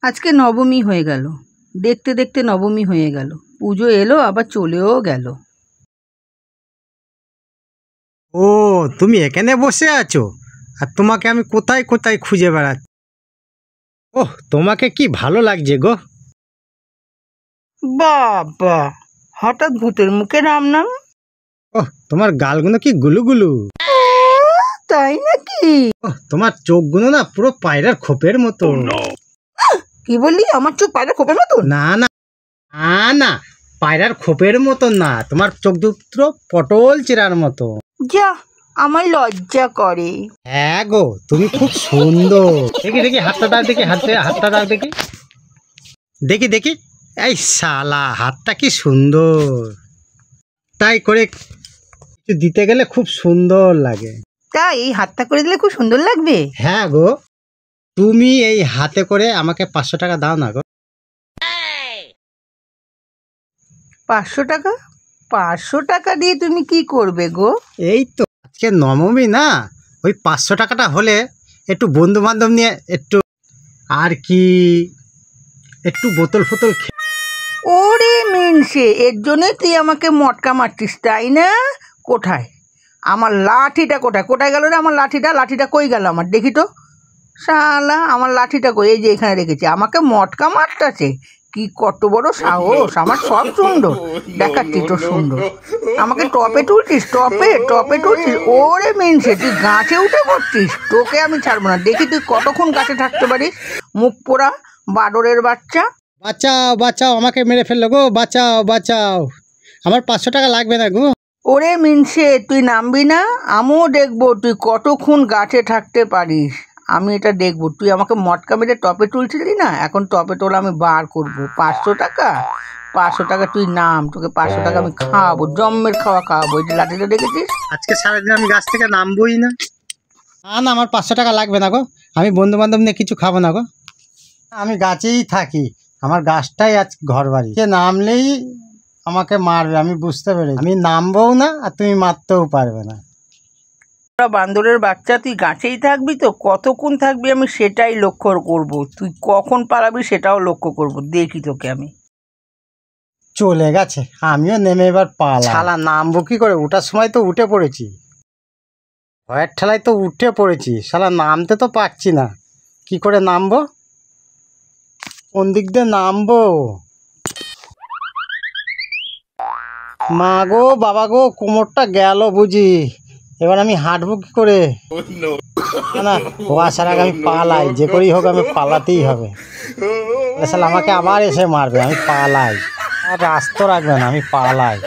আজকে নবমী হয়ে গেল, দেখতে দেখতে নবমী হয়ে গেল, পুজো এলো আবার চলেও গেল। ও, তুমি এখানে বসে আছো আর তোমাকে আমি কোথায় কোথায় খুঁজে বেড়াচ্ছি। ওহ, তোমাকে কি ভালো লাগছে গো। বাবা, হঠাৎ ভূতের মুখে রাম নাম। ওহ, তোমার গালগুলো কি গুলুগুলু। তাই নাকি? ওহ, তোমার চোখগুলো না পুরো পায়রার খোপের মতো। কি বললি? আমার চোখ পায়রা খোপের মতো? না না না না, পায়রার খোপের মতো না, তোমার চোখ দুটো পটল চেরার মতো। যা, আমার লজ্জা করে। হ্যাঁ গো, তুমি খুব সুন্দর। দেখি দেখি হাতটা দাও, দেখি হাতটা দাও, দেখি দেখি দেখি। এই শালা, হাতটা কি সুন্দর। তাই করে কিছু দিতে গেলে খুব সুন্দর লাগে। তাই এই হাতটা করে দিলে খুব সুন্দর লাগবে? হ্যাঁ গো, তুমি এই হাতে করে আমাকে 500 টাকা দাও না গো। 500 টাকা? 500 টাকা দিয়ে তুমি কি করবে গো? এই তো আজকে নবমী না, ওই 500 টাকাটা হলে একটু বন্ধু বান্ধব নিয়ে একটু আর কি একটু বোতল ফোতল ওরে মিনসে, এর জন্যই তুই আমাকে মটকা মারছিস তাই না? কোথায় আমার লাঠিটা? কোথায় কোথায় গেল রে আমার লাঠিটা? লাঠিটা কই গেল আমার? দেখি তো। শালা, আমার লাঠিটা কই? এই যে এখানে রেখেছি। আমাকে মটকা মারতাছে? কি কত বড় সাহস! আমার সব সুন্দর দেখাচ্ছি তো সুন্দর। আমাকে টপে তুলছিস? টপে টপে তুলছিস? ওরে মিনসে, তুই গাছে উঠে পড়ছিস? তোকে আমি ছাড়বো না। দেখি তুই কতক্ষণ গাছে থাকতে পারিস, মুখ পোড়া বাদরের বাচ্চা। বাঁচাও বাঁচাও, আমাকে মেরে ফেললো গো, বাঁচাও বাঁচাও, আমার 500 টাকা লাগবে না গো। ওরে মিনসে, তুই নামবি না? আমিও দেখবো তুই কতক্ষণ গাছে থাকতে পারিস। আমি এটা দেখবো। তুই আমাকে মটকা মেরে টপে তুলছিলি না, এখন টপে তোলা আমি বার করবো। 500 টাকা? 500 টাকা তুই নাম, তোকে 500 টাকা আমি খাওয়াবো, জম্মের খাওয়া খাওয়াবো। এই যে লাঠিটা দেখেছিস? আজকে সারাদিন আমি গাছ থেকে নামবোই না। না না, আমার 500 টাকা লাগবে না গো, আমি বন্ধু বান্ধব নিয়ে কিছু খাবো না গো। আমি গাছেই থাকি, আমার গাছটাই আজ ঘর বাড়ি। সে নামলেই আমাকে মারবে, আমি বুঝতে পেরেছি। আমি নামবও না আর তুমি মারতেও পারবে না। বান্দরের বাচ্চা, তুই গাছেই থাকবি তো? কতক্ষণ থাকবি আমি সেটাই লক্ষ্য করব। তুই কখন পালাবি সেটাও লক্ষ্য করব। দেখি তোকে আমি। চলে গেছে, আমিও নেমে এবার পালা। শালা, নামবো কি করে? ওঠার সময় তো উঠে পড়েছি, ভয়ের ঠেলায় তো উঠে পড়েছি, শালা নামতে তো পারছি না। কি করে নামবো? কোন দিক দিয়ে নামবো? মা গো, বাবা গো, কোমরটা গেল বুঝি। এবার আমি হাঁটবো কি করে? না, ও আসার আগে আমি পালাই, যে করেই হোক আমি পালাতেই হবে। শালা আমাকে আবার এসে মারবে, আমি পালাই, আর রাস্তা রাখবে না, আমি পালাই।